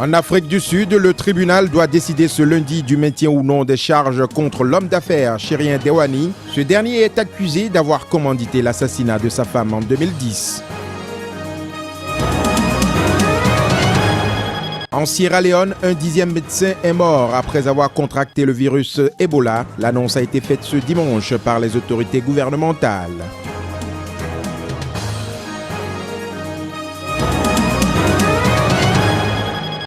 En Afrique du Sud, le tribunal doit décider ce lundi du maintien ou non des charges contre l'homme d'affaires Chérien Dewani. Ce dernier est accusé d'avoir commandité l'assassinat de sa femme en 2010. En Sierra Leone, un 10e médecin est mort après avoir contracté le virus Ebola. L'annonce a été faite ce dimanche par les autorités gouvernementales.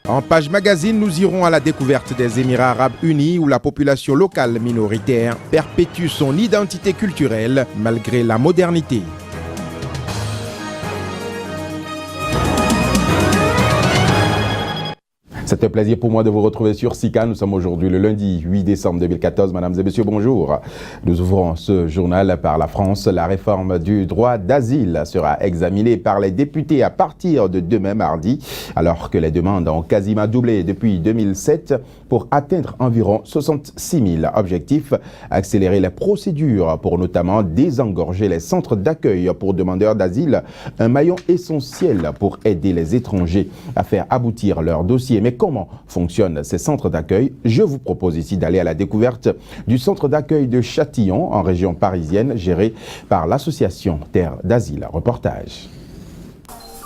En page magazine, nous irons à la découverte des Émirats arabes unis où la population locale minoritaire perpétue son identité culturelle malgré la modernité. C'est un plaisir pour moi de vous retrouver sur SICA. Nous sommes aujourd'hui le lundi 8 décembre 2014. Mesdames et messieurs, bonjour. Nous ouvrons ce journal par la France. La réforme du droit d'asile sera examinée par les députés à partir de demain mardi, alors que les demandes ont quasiment doublé depuis 2007 pour atteindre environ 66 000 objectifs. Accélérer les procédures pour notamment désengorger les centres d'accueil pour demandeurs d'asile, un maillon essentiel pour aider les étrangers à faire aboutir leurs dossiers. Mais comment fonctionnent ces centres d'accueil? Je vous propose ici d'aller à la découverte du centre d'accueil de Châtillon, en région parisienne, géré par l'association Terre d'Asile. Reportage.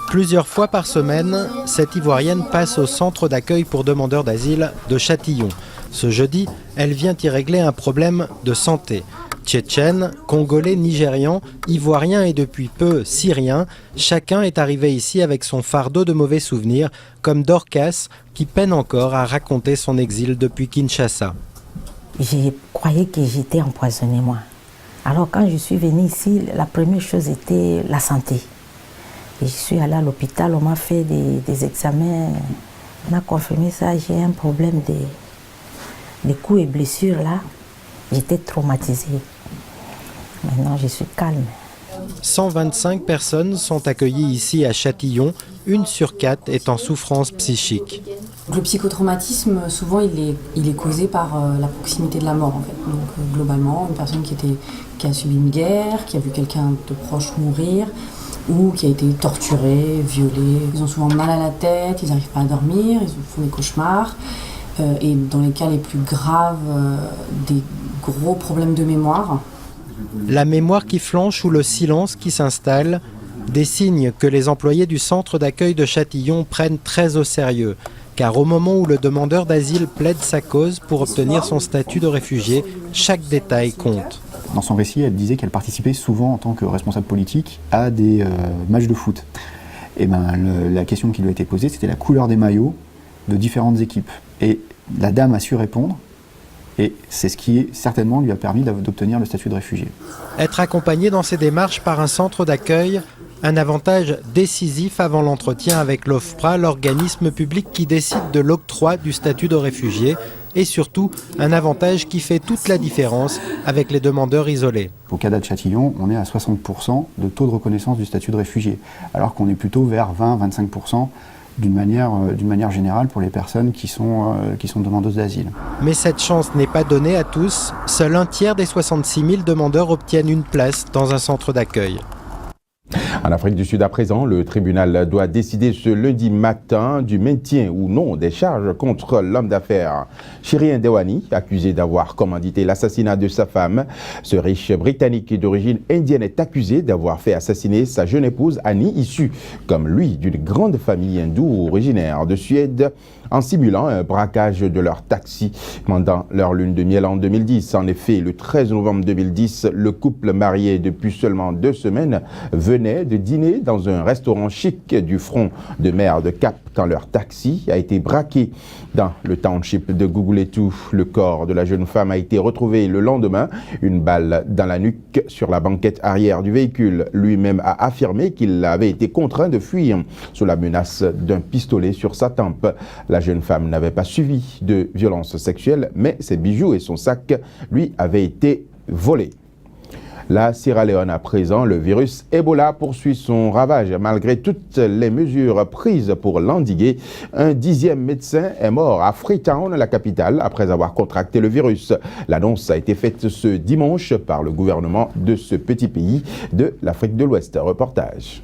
Plusieurs fois par semaine, cette Ivoirienne passe au centre d'accueil pour demandeurs d'asile de Châtillon. Ce jeudi, elle vient y régler un problème de santé. Tchétchènes, Congolais, Nigérians, Ivoiriens et depuis peu Syriens, chacun est arrivé ici avec son fardeau de mauvais souvenirs, comme Dorcas, qui peine encore à raconter son exil depuis Kinshasa. Je croyais que j'étais empoisonnée, moi. Alors quand je suis venue ici, la première chose était la santé. Et je suis allée à l'hôpital, on m'a fait des examens, on a confirmé ça, j'ai un problème de coups et blessures là. J'étais traumatisée. Maintenant, je suis calme. 125 personnes sont accueillies ici à Châtillon, 1 sur 4 est en souffrance psychique. Le psychotraumatisme, souvent, il est causé par la proximité de la mort, en fait. Donc, globalement, une personne qui a subi une guerre, qui a vu quelqu'un de proche mourir, ou qui a été torturé, violé. Ils ont souvent mal à la tête, ils n'arrivent pas à dormir, ils font des cauchemars. Et dans les cas les plus graves, des gros problèmes de mémoire. La mémoire qui flanche ou le silence qui s'installe, des signes que les employés du centre d'accueil de Châtillon prennent très au sérieux. Car au moment où le demandeur d'asile plaide sa cause pour obtenir son statut de réfugié, chaque détail compte. Dans son récit, elle disait qu'elle participait souvent en tant que responsable politique à des matchs de foot. Et la question qui lui a été posée, c'était la couleur des maillots de différentes équipes. Et la dame a su répondre, et c'est ce qui certainement lui a permis d'obtenir le statut de réfugié. Être accompagné dans ces démarches par un centre d'accueil, un avantage décisif avant l'entretien avec l'OFPRA, l'organisme public qui décide de l'octroi du statut de réfugié, et surtout un avantage qui fait toute la différence avec les demandeurs isolés. Au CADA de Châtillon, on est à 60% de taux de reconnaissance du statut de réfugié, alors qu'on est plutôt vers 20-25% d'une manière générale pour les personnes qui sont demandeuses d'asile. Mais cette chance n'est pas donnée à tous. Seul un tiers des 66 000 demandeurs obtiennent une place dans un centre d'accueil. En Afrique du Sud à présent, le tribunal doit décider ce lundi matin du maintien ou non des charges contre l'homme d'affaires Chérien Dewani, accusé d'avoir commandité l'assassinat de sa femme. Ce riche Britannique d'origine indienne est accusé d'avoir fait assassiner sa jeune épouse Annie, issue comme lui d'une grande famille hindoue originaire de Suède, en simulant un braquage de leur taxi pendant leur lune de miel en 2010. En effet, le 13 novembre 2010, le couple marié depuis seulement 2 semaines venait de dîner dans un restaurant chic du front de mer de Cap quand leur taxi a été braqué dans le township de Guguletu. Le corps de la jeune femme a été retrouvé le lendemain, une balle dans la nuque sur la banquette arrière du véhicule. Lui-même a affirmé qu'il avait été contraint de fuir sous la menace d'un pistolet sur sa tempe. La jeune femme n'avait pas subi de violence sexuelle, mais ses bijoux et son sac lui avaient été volés. La Sierra Leone à présent, le virus Ebola poursuit son ravage. Malgré toutes les mesures prises pour l'endiguer, un 10e médecin est mort à Freetown, la capitale, après avoir contracté le virus. L'annonce a été faite ce dimanche par le gouvernement de ce petit pays de l'Afrique de l'Ouest. Reportage.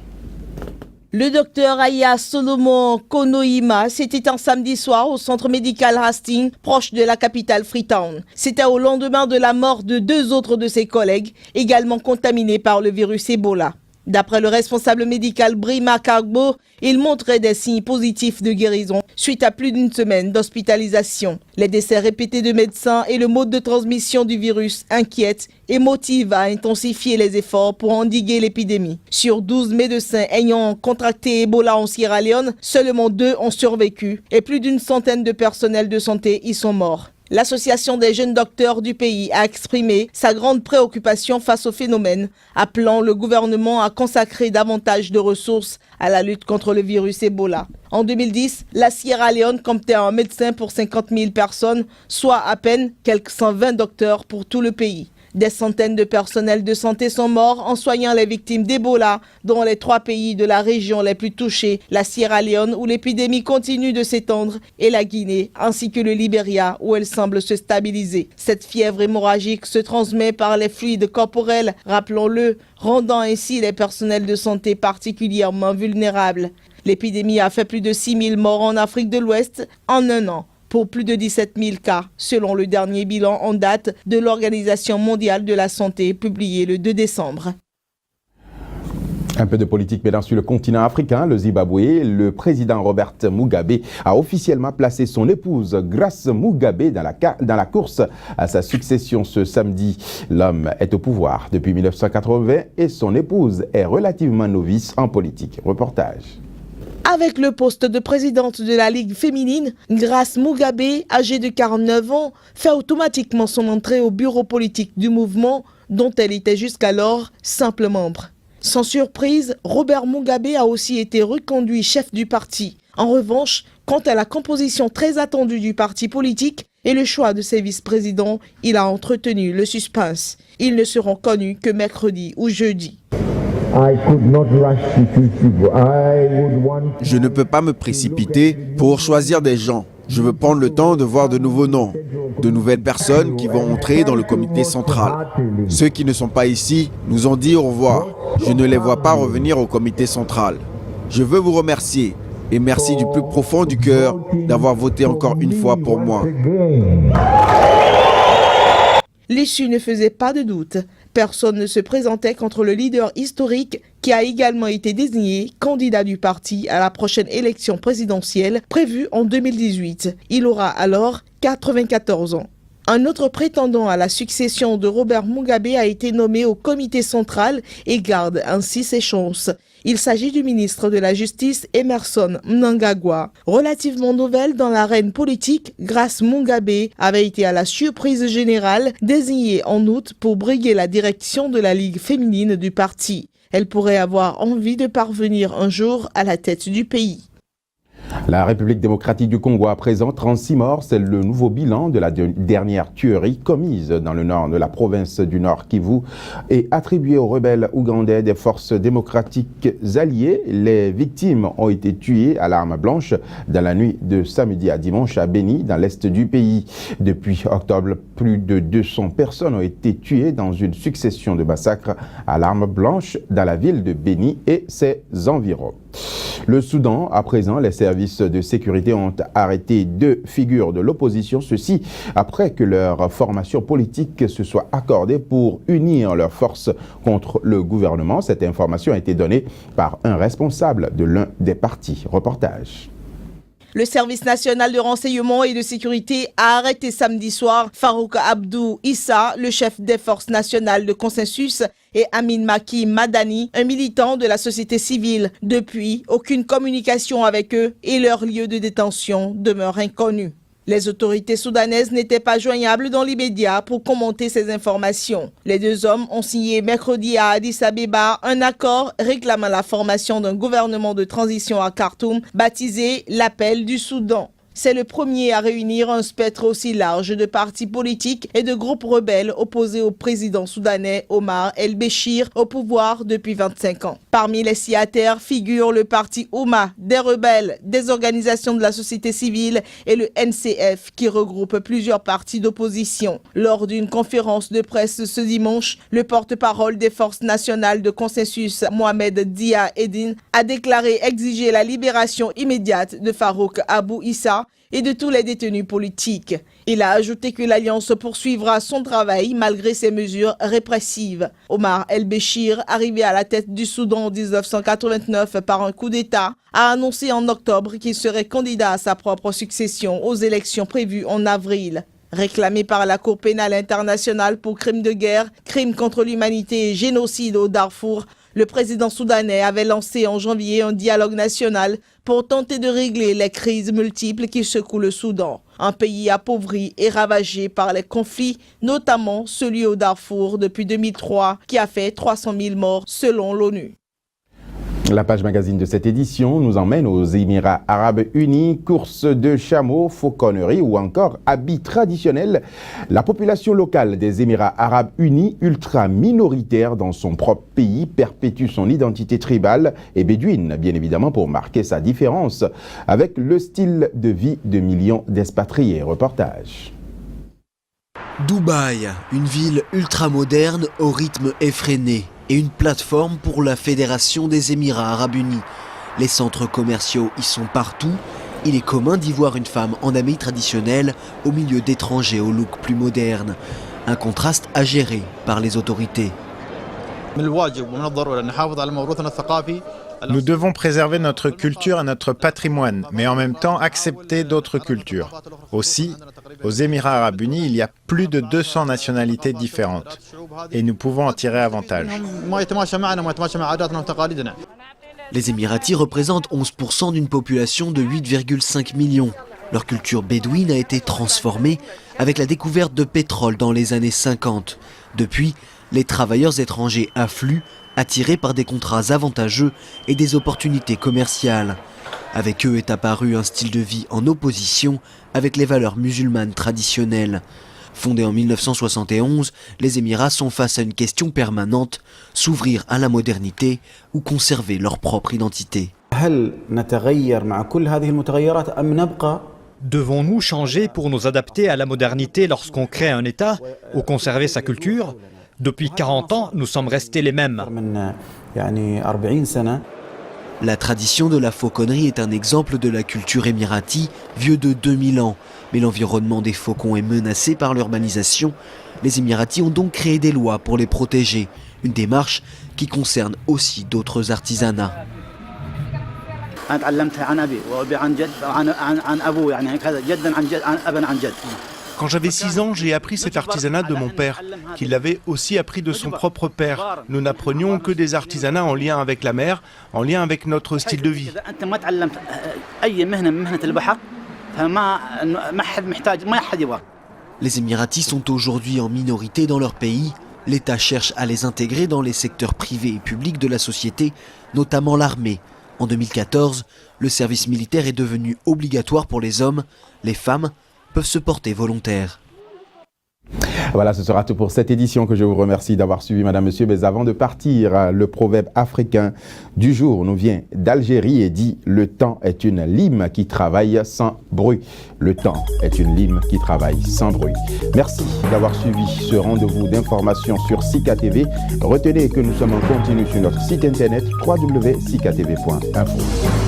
Le docteur Aya Solomon Konohima s'est éteint samedi soir au centre médical Hastings, proche de la capitale Freetown. C'était au lendemain de la mort de 2 autres de ses collègues, également contaminés par le virus Ebola. D'après le responsable médical Brima Kagbo, il montrait des signes positifs de guérison suite à plus d'1 semaine d'hospitalisation. Les décès répétés de médecins et le mode de transmission du virus inquiètent et motivent à intensifier les efforts pour endiguer l'épidémie. Sur 12 médecins ayant contracté Ebola en Sierra Leone, seulement 2 ont survécu et plus d'1 centaine de personnels de santé y sont morts. L'Association des jeunes docteurs du pays a exprimé sa grande préoccupation face au phénomène, appelant le gouvernement à consacrer davantage de ressources à la lutte contre le virus Ebola. En 2010, la Sierra Leone comptait un médecin pour 50 000 personnes, soit à peine quelques 120 docteurs pour tout le pays. Des centaines de personnels de santé sont morts en soignant les victimes d'Ebola dans les 3 pays de la région les plus touchés, la Sierra Leone où l'épidémie continue de s'étendre et la Guinée, ainsi que le Libéria où elle semble se stabiliser. Cette fièvre hémorragique se transmet par les fluides corporels, rappelons-le, rendant ainsi les personnels de santé particulièrement vulnérables. L'épidémie a fait plus de 6 000 morts en Afrique de l'Ouest en 1 an. Pour plus de 17 000 cas, selon le dernier bilan en date de l'Organisation mondiale de la santé publié le 2 décembre. Un peu de politique maintenant sur le continent africain, le Zimbabwe. Le président Robert Mugabe a officiellement placé son épouse Grace Mugabe dans la course à sa succession ce samedi. L'homme est au pouvoir depuis 1980 et son épouse est relativement novice en politique. Reportage. Avec le poste de présidente de la Ligue féminine, Grace Mugabe, âgée de 49 ans, fait automatiquement son entrée au bureau politique du mouvement dont elle était jusqu'alors simple membre. Sans surprise, Robert Mugabe a aussi été reconduit chef du parti. En revanche, quant à la composition très attendue du parti politique et le choix de ses vice-présidents, il a entretenu le suspense. Ils ne seront connus que mercredi ou jeudi. Je ne peux pas me précipiter pour choisir des gens. Je veux prendre le temps de voir de nouveaux noms, de nouvelles personnes qui vont entrer dans le comité central. Ceux qui ne sont pas ici nous ont dit au revoir. Je ne les vois pas revenir au comité central. Je veux vous remercier et merci du plus profond du cœur d'avoir voté encore une fois pour moi. L'issue ne faisait pas de doute. Personne ne se présentait contre le leader historique qui a également été désigné candidat du parti à la prochaine élection présidentielle prévue en 2018. Il aura alors 94 ans. Un autre prétendant à la succession de Robert Mugabe a été nommé au comité central et garde ainsi ses chances. Il s'agit du ministre de la Justice Emmerson Mnangagwa. Relativement nouvelle dans l'arène politique, Grace Mugabe avait été à la surprise générale désignée en août pour briguer la direction de la Ligue féminine du parti. Elle pourrait avoir envie de parvenir un jour à la tête du pays. La République démocratique du Congo à présent, 36 morts, c'est le nouveau bilan de la dernière tuerie commise dans le nord de la province du Nord Kivu et attribuée aux rebelles ougandais des forces démocratiques alliées. Les victimes ont été tuées à l'arme blanche dans la nuit de samedi à dimanche à Beni, dans l'est du pays. Depuis octobre, plus de 200 personnes ont été tuées dans une succession de massacres à l'arme blanche dans la ville de Beni et ses environs. Le Soudan, à présent, les services de sécurité ont arrêté 2 figures de l'opposition, ceci après que leur formation politique se soit accordée pour unir leurs forces contre le gouvernement. Cette information a été donnée par un responsable de l'un des partis. Reportage. Le service national de renseignement et de sécurité a arrêté samedi soir Farouk Abdou Issa, le chef des forces nationales de consensus, et Amin Maki Madani, un militant de la société civile. Depuis, aucune communication avec eux et leur lieu de détention demeure inconnu. Les autorités soudanaises n'étaient pas joignables dans l'immédiat pour commenter ces informations. Les 2 hommes ont signé mercredi à Addis Abeba un accord réclamant la formation d'un gouvernement de transition à Khartoum baptisé l'Appel du Soudan. C'est le premier à réunir un spectre aussi large de partis politiques et de groupes rebelles opposés au président soudanais Omar el-Béchir au pouvoir depuis 25 ans. Parmi les signataires figurent le parti Ouma, des rebelles, des organisations de la société civile et le NCF qui regroupe plusieurs partis d'opposition. Lors d'une conférence de presse ce dimanche, le porte-parole des forces nationales de consensus, Mohamed Dia Eddine, a déclaré exiger la libération immédiate de Farouk Abou Issa et de tous les détenus politiques. Il a ajouté que l'Alliance poursuivra son travail malgré ces mesures répressives. Omar el-Béchir, arrivé à la tête du Soudan en 1989 par un coup d'État, a annoncé en octobre qu'il serait candidat à sa propre succession aux élections prévues en avril. Réclamé par la Cour pénale internationale pour crimes de guerre, crimes contre l'humanité et génocide au Darfour, le président soudanais avait lancé en janvier un dialogue national pour tenter de régler les crises multiples qui secouent le Soudan. Un pays appauvri et ravagé par les conflits, notamment celui au Darfour depuis 2003, qui a fait 300 000 morts selon l'ONU. La page magazine de cette édition nous emmène aux Émirats Arabes Unis, course de chameaux, fauconnerie ou encore habits traditionnels. La population locale des Émirats Arabes Unis, ultra minoritaire dans son propre pays, perpétue son identité tribale et bédouine, bien évidemment pour marquer sa différence avec le style de vie de millions d'expatriés. Reportage. Dubaï, une ville ultra moderne au rythme effréné et une plateforme pour la Fédération des Émirats Arabes Unis. Les centres commerciaux y sont partout. Il est commun d'y voir une femme en habits traditionnels au milieu d'étrangers au look plus moderne. Un contraste à gérer par les autorités. Nous devons préserver notre culture et notre patrimoine, mais en même temps accepter d'autres cultures. Aussi, aux Émirats Arabes Unis, il y a plus de 200 nationalités différentes et nous pouvons en tirer avantage. Les Émiratis représentent 11% d'une population de 8,5 millions. Leur culture bédouine a été transformée avec la découverte de pétrole dans les années 50. Depuis, les travailleurs étrangers affluent, attirés par des contrats avantageux et des opportunités commerciales. Avec eux est apparu un style de vie en opposition avec les valeurs musulmanes traditionnelles. Fondés en 1971, les Émirats sont face à une question permanente, s'ouvrir à la modernité ou conserver leur propre identité. Devons-nous changer pour nous adapter à la modernité lorsqu'on crée un État ou conserver sa culture ? Depuis 40 ans, nous sommes restés les mêmes. La tradition de la fauconnerie est un exemple de la culture émirati, vieux de 2000 ans. Mais l'environnement des faucons est menacé par l'urbanisation. Les Émiratis ont donc créé des lois pour les protéger. Une démarche qui concerne aussi d'autres artisanats. Quand j'avais 6 ans, j'ai appris cet artisanat de mon père, qui l'avait aussi appris de son propre père. Nous n'apprenions que des artisanats en lien avec la mer, en lien avec notre style de vie. Les Émiratis sont aujourd'hui en minorité dans leur pays. L'État cherche à les intégrer dans les secteurs privés et publics de la société, notamment l'armée. En 2014, le service militaire est devenu obligatoire pour les hommes. Les femmes peuvent se porter volontaires. Voilà, ce sera tout pour cette édition que je vous remercie d'avoir suivi, madame, monsieur. Mais avant de partir, le proverbe africain du jour nous vient d'Algérie et dit « Le temps est une lime qui travaille sans bruit ». Le temps est une lime qui travaille sans bruit. Merci d'avoir suivi ce rendez-vous d'information sur Sika TV. Retenez que nous sommes en continu sur notre site internet www.sikatv.info.